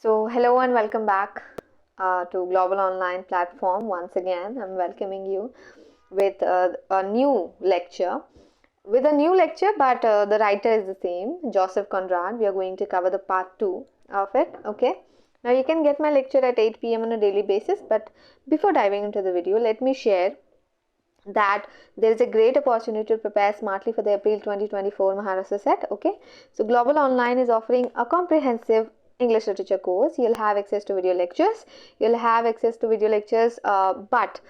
So, hello and welcome back to Global Online Platform. Once again, I'm welcoming you with a new lecture. With a new lecture, but the writer is the same, Joseph Conrad. We are going to cover the part 2 of it. Okay. Now, you can get my lecture at 8 p.m. on a daily basis. But before diving into the video, let me share that there is a great opportunity to prepare smartly for the April 2024 Maharashtra SET. Okay, so Global Online is offering a comprehensive English literature course. You'll have access to video lectures. But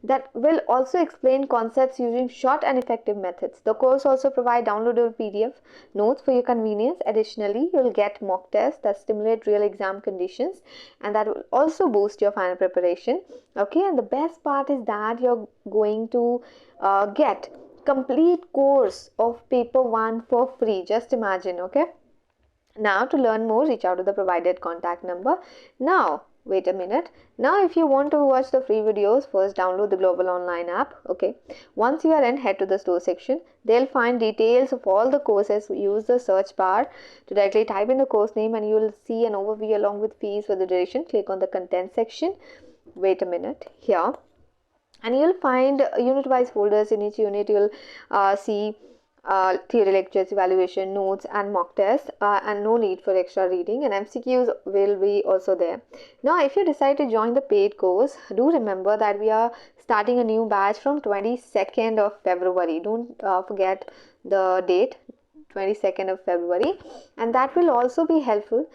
that will also explain concepts using short and effective methods. The course also provides downloadable PDF notes for your convenience. Additionally, you'll get mock tests that stimulate real exam conditions, and that will also boost your final preparation. Okay, and the best part is that you're going to get complete course of paper 1 for free. Just imagine. Okay, now to learn more, reach out to the provided contact number. Now wait a minute. Now if you want to watch the free videos, first download the Global Online app. Okay, once you are in, head to the store section. They'll find details of all the courses. Use the search bar to directly type in the course name and you will see an overview along with fees for the duration. Click on the content section. Wait a minute here, and you'll find unit wise folders. In each unit you'll see theory lectures, evaluation, notes and mock tests, and no need for extra reading, and MCQs will be also there. Now if you decide to join the paid course, do remember that we are starting a new batch from 22nd of February. Don't forget the date, 22nd of February, and that will also be helpful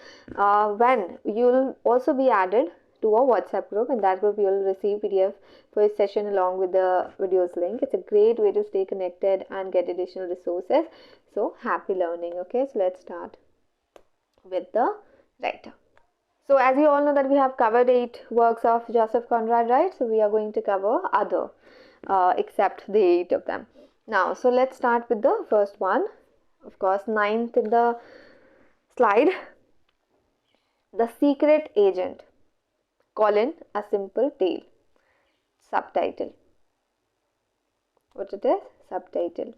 when you'll also be added to a WhatsApp group. In that group you will receive PDF for each session along with the videos link. It's a great way to stay connected and get additional resources. So happy learning. Okay, so let's start with the writer. So as you all know that we have covered 8 works of Joseph Conrad, right? So we are going to cover other except the 8 of them. Now, so let's start with the first one. Of course, 9th in the slide. The Secret Agent. Colin, a Simple Tale. Subtitle. What it is? Subtitle.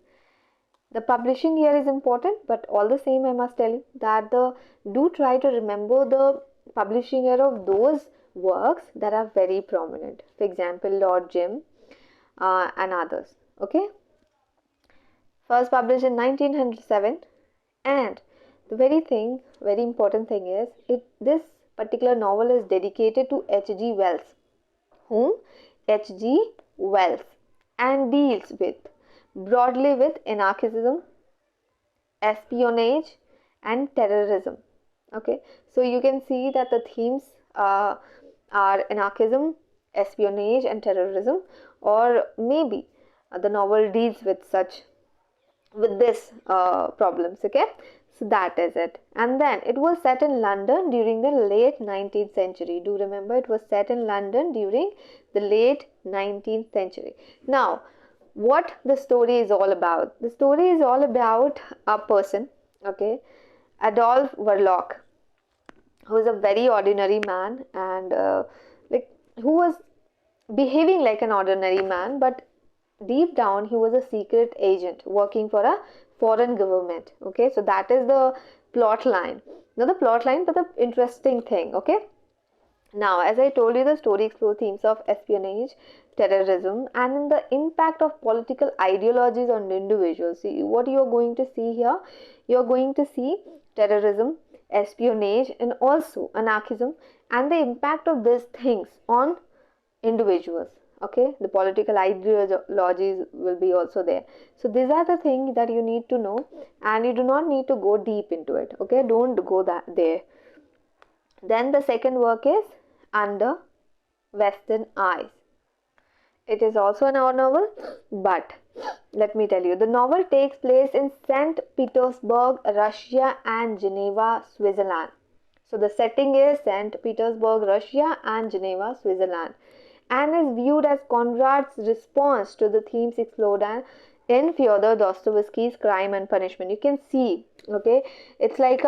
The publishing here is important, but all the same I must tell you that do try to remember the publishing year of those works that are very prominent. For example, Lord Jim and others. Okay. First published in 1907, and the very important thing is this particular novel is dedicated to H.G. Wells. Whom? H.G. Wells, and deals broadly with anarchism, espionage and terrorism. Okay, so you can see that the themes are anarchism, espionage and terrorism, or maybe the novel deals with this problems. Okay, so that is it. And then it was set in London during the late 19th century. Do remember, it was set in London during the late 19th century. Now, what the story is all about? The story is all about a person, okay, Adolf Verloc, who is a very ordinary man, and who was behaving like an ordinary man, but deep down he was a secret agent working for a foreign government. Okay, so that is the plot line. Not the plot line, but the interesting thing. Okay, now as I told you, the story explores themes of espionage, terrorism, and the impact of political ideologies on individuals. See what you are going to see here. You are going to see terrorism, espionage, and also anarchism, and the impact of these things on individuals. Okay, the political ideologies will be also there. So these are the things that you need to know, and you do not need to go deep into it. Okay, don't go there. Then the second work is Under Western Eyes. It is also an novel, but let me tell you, the novel takes place in St. Petersburg, Russia and Geneva, Switzerland. So the setting is St. Petersburg, Russia and Geneva, Switzerland, and is viewed as Conrad's response to the themes explored in Fyodor Dostoevsky's Crime and Punishment. You can see, okay, it's like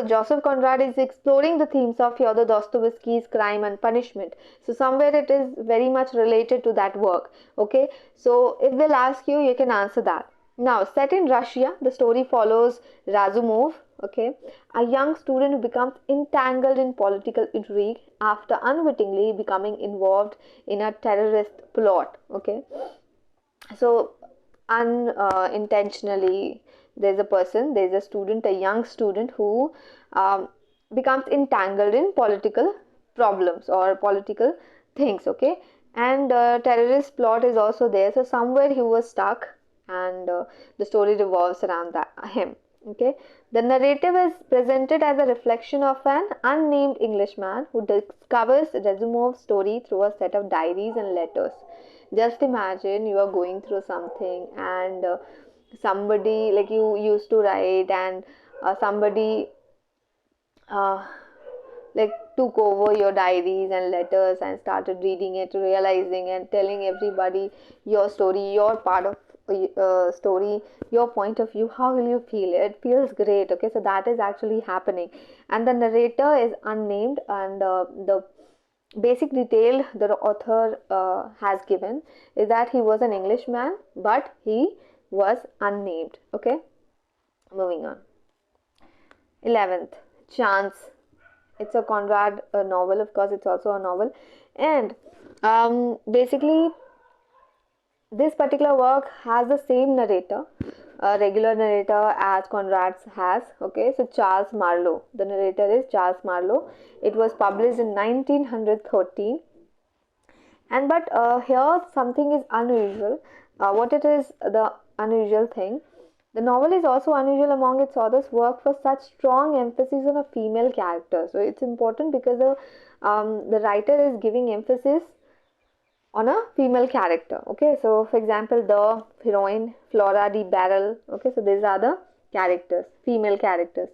Joseph Conrad is exploring the themes of Fyodor Dostoevsky's Crime and Punishment. So somewhere it is very much related to that work. Okay, so if they'll ask you, you can answer that. Now, set in Russia, the story follows Razumov, okay, a young student who becomes entangled in political intrigue after unwittingly becoming involved in a terrorist plot, okay. So, unintentionally, there's a student, a young student who um, becomes entangled in political problems or political things, okay. And terrorist plot is also there. So somewhere he was stuck, and the story revolves around him. Okay, the narrative is presented as a reflection of an unnamed Englishman who discovers Razumov's story through a set of diaries and letters. Just imagine you are going through something, and somebody, like, you used to write, and somebody uh, like took over your diaries and letters and started reading it, realizing and telling everybody your story, your part of story, your point of view. How will you feel? It feels great. Okay, so that is actually happening, and the narrator is unnamed, and the basic detail the author has given is that he was an Englishman, but he was unnamed. Okay, moving on. 11th, Chance. It's a Conrad novel, of course. It's also a novel, and basically this particular work has the same narrator, regular narrator, as Conrad's has. Okay, so Charles Marlowe, the narrator is Charles Marlowe. It was published in 1913, and but here something is unusual. What it is, the unusual thing, the novel is also unusual among its authors' work for such strong emphasis on a female character. So it's important because the writer is giving emphasis on a female character. Okay, so for example, the heroine Flora de Barrel. Okay, so these are the characters, female characters.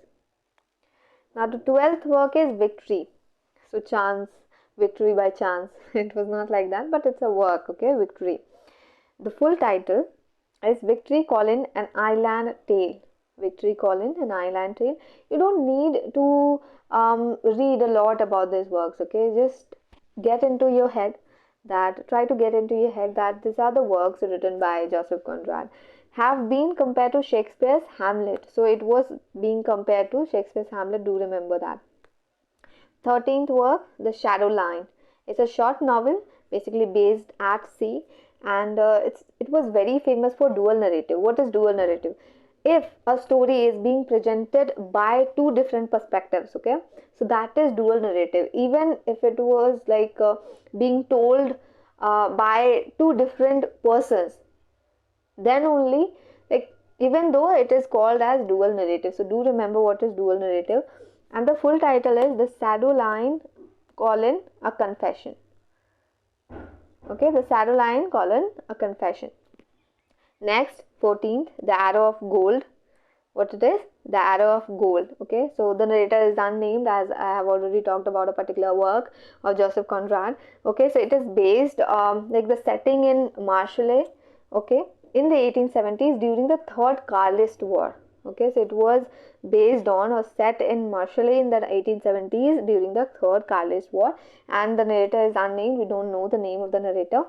Now the 12th work is Victory. So chance, victory by chance. It was not like that, but it's a work. Okay, Victory. The full title is Victory Colin, an Island Tale. Victory Colin, an Island Tale. You don't need to read a lot about these works. Okay, just get into your head that, try to get into your head that these are the works written by Joseph Conrad, have been compared to Shakespeare's Hamlet. So it was being compared to Shakespeare's Hamlet. Do remember that. 13th work, The Shadow Line. It's a short novel, basically based at sea, and it was very famous for dual narrative. What is dual narrative? If a story is being presented by two different perspectives, okay, so that is dual narrative. Even if it was like being told by two different persons, then only, like, even though it is called as dual narrative. So do remember what is dual narrative. And the full title is The Shadow Line, colon, a confession. Okay, The Shadow Line, colon, a confession. Next, 14th, The Arrow of Gold. What it is? The Arrow of Gold. Okay, so the narrator is unnamed, as I have already talked about a particular work of Joseph Conrad. Okay, so it is based like the setting in Marseille, okay, in the 1870s during the Third Carlist War. Okay, so it was based on or set in Marseille in the 1870s during the Third Carlist War, and the narrator is unnamed. We don't know the name of the narrator.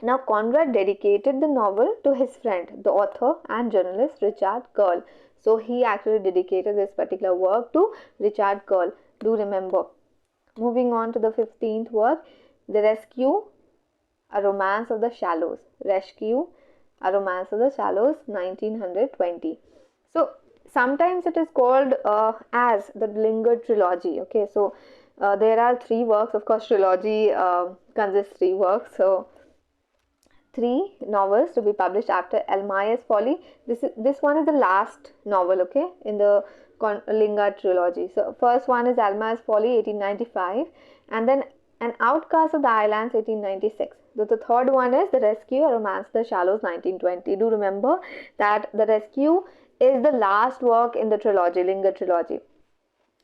Now, Conrad dedicated the novel to his friend, the author and journalist Richard Curl. So he actually dedicated this particular work to Richard Curl. Do remember. Moving on to the 15th work, The Rescue, a Romance of the Shallows. Rescue, a Romance of the Shallows, 1920. So sometimes it is called as the Linger trilogy. Okay, so there are three works. Of course, trilogy consists three works. So three novels to be published after Elmire's Folly. This one is the last novel, okay, in the Linger trilogy. So first one is Elmire's Folly, 1895, and then An Outcast of the Islands, 1896. The third one is The Rescue, a Romance of the Shallows, 1920. Do remember that The Rescue is the last work in the trilogy, Linger trilogy.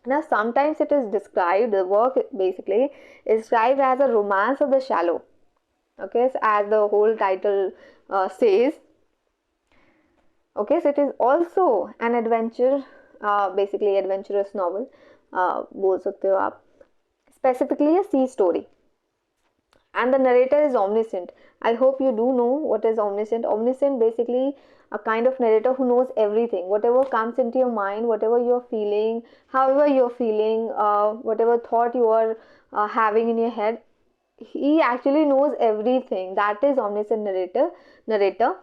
Now sometimes it is described, the work basically is described as a romance of the shallow. Okay, so as the whole title says. Okay, so it is also an adventure, basically adventurous novel, बोल सकते हो आप, specifically a sea story. And the narrator is omniscient. I hope you do know what is omniscient. Omniscient basically a kind of narrator who knows everything. Whatever comes into your mind, whatever you're feeling, however you're feeling, whatever thought you are having in your head, he actually knows everything. That is omniscient narrator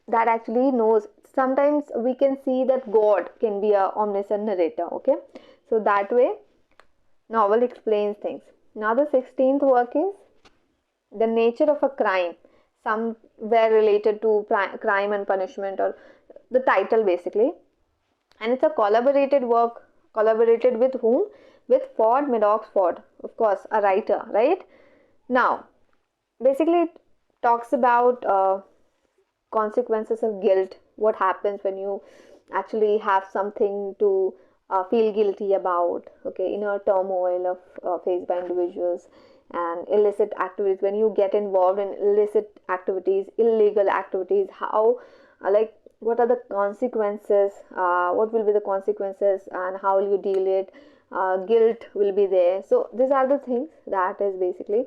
that actually knows. Sometimes we can see that God can be a omniscient narrator. Okay, so that way novel explains things. Now the 16th work is the nature of a crime, somewhere related to crime and punishment, or the title basically. And it's a collaborated work. Collaborated with whom? With Ford Madox Ford, of course, a writer, right? Now basically it talks about consequences of guilt, what happens when you actually have something to feel guilty about, okay, inner turmoil of faced by individuals, and illicit activities. When you get involved in illicit activities, illegal activities, how like what are the consequences, what will be the consequences, and how will you deal it. Guilt will be there. So these are the things that is basically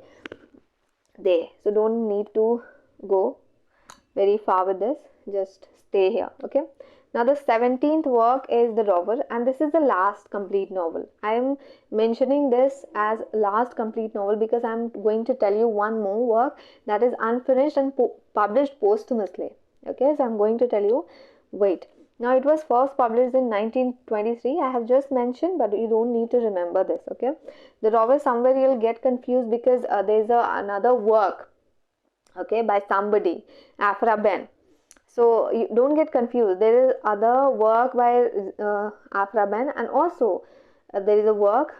there. So don't need to go very far with this, just stay here. Okay, now the 17th work is The Rover, and this is the last complete novel. I am mentioning this as last complete novel because I am going to tell you one more work that is unfinished and published posthumously. Okay, so I am going to tell you, wait. Now it was first published in 1923. I have just mentioned, but you don't need to remember this. Okay, The Rover, somewhere you'll get confused because there's another work, okay, by somebody, Afra Ben. So you don't get confused. There is other work by Afra Ben, and also there is a work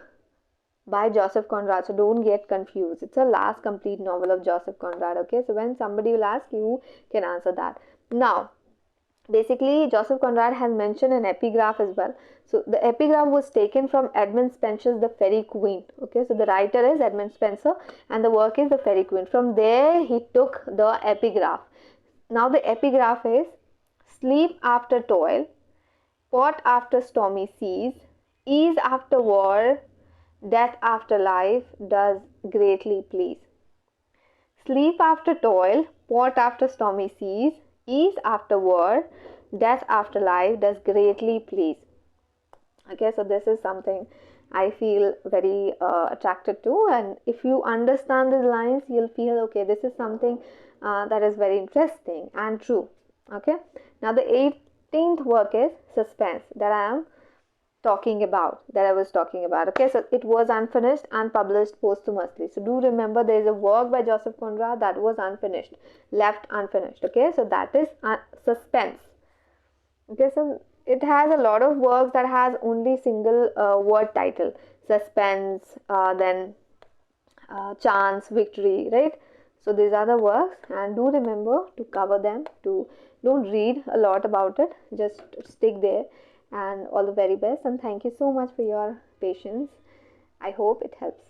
by Joseph Conrad. So don't get confused. It's a last complete novel of Joseph Conrad. Okay, so when somebody will ask, you can answer that. Now basically Joseph Conrad has mentioned an epigraph as well. So the epigraph was taken from Edmund Spenser's The Fairy Queen. Okay, so the writer is Edmund Spenser and the work is The Fairy Queen. From there he took the epigraph. Now the epigraph is: sleep after toil, port after stormy seas, ease after war, death after life does greatly please. Sleep after toil, port after stormy seas, ease after war, death after life does greatly please. Okay, so this is something I feel very attracted to, and if you understand these lines, you'll feel okay, this is something that is very interesting and true. Okay, now the 18th work is Suspense, that I am talking about, that I was talking about. Okay, so it was unfinished and published posthumously. So do remember, there is a work by Joseph Conrad that was unfinished, left unfinished. Okay, so that is Suspense. Okay, so it has a lot of works that has only single word title: suspense, then chance, victory, right? So these are the works, and do remember to cover them. Don't read a lot about it, just stick there. And all the very best, and thank you so much for your patience. I hope it helps.